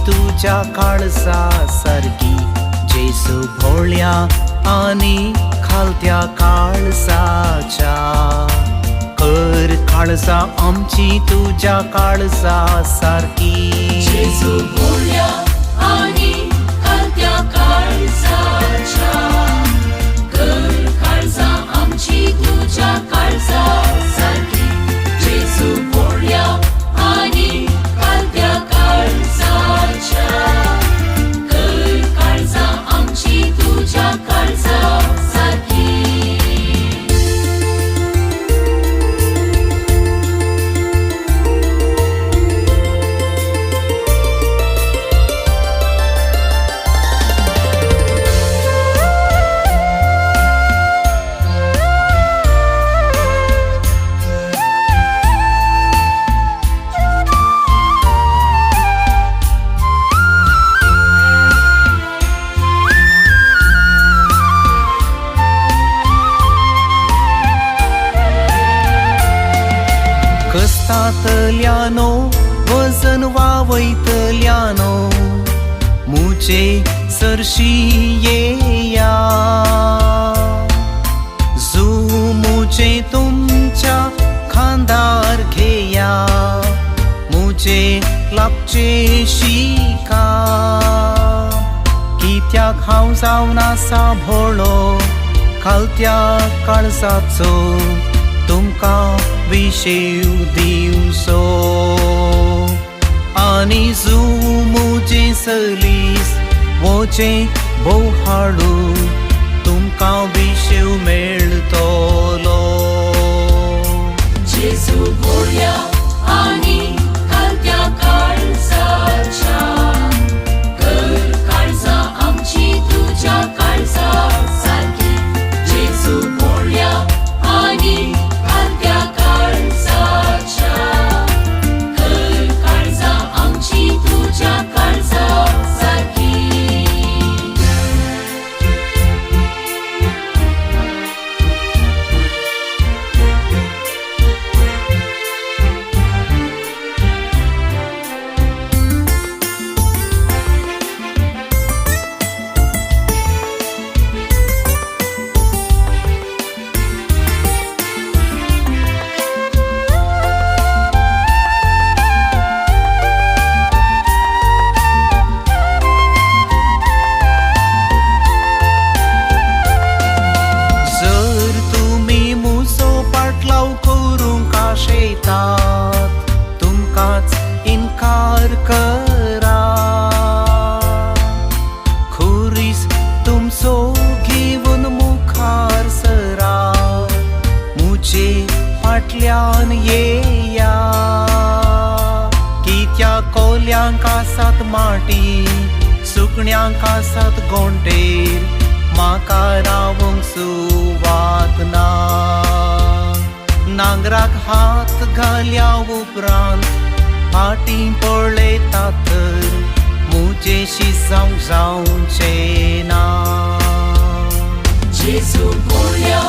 तुझ्या काळजा सारखी जेसू भोळ्या आणि खालत्या काळजाच्या कर काळजा आमची तुझ्या काळजा सारखी जेसू भोळ्या आणि खालत्या काळजाच्या कर काळजा आमची तुझ्या काळजा सारखी जेसू भोळ्या आणि खालत्या काळजाच्या कर काळजा आमची तुझ्या काळजा सारखी कस्तातल्यानो वजन वावैतल्यानो मुझे सरशी येया जू मुझे तुमच्या खांदार घेया मुझे लाभचे शिका कित्याक हांव जावन आसा भोळो खालत्या काळजाचो तुमकां विशेव दिवचो आनी जू मुझे सलीस वोचे बोहाडू तुमकां विशेव मेळटलो जेसू भोळ्या आणि खालत्या काळजाच्या कर काळजा आमची तुझ्या काळजा सारखी जेसू भोळ्या आणि खालत्या काळजाच्या कर काळजा आमची तुझ्या काळजा सारखी तुमकांच इन्कार करा खुरीस तुमचो घेवन मुखार सरा मुझे फाटल्यान येया कित्या कोल्यांक आसात माटी सुकण्यांक आसात गोंडेर म्हाका रावंक सुवात ना नांगराक हात घाल्या उपरांत फाटीं पळयता तर मुजेशी जावंचे ना जेसू भोळ्या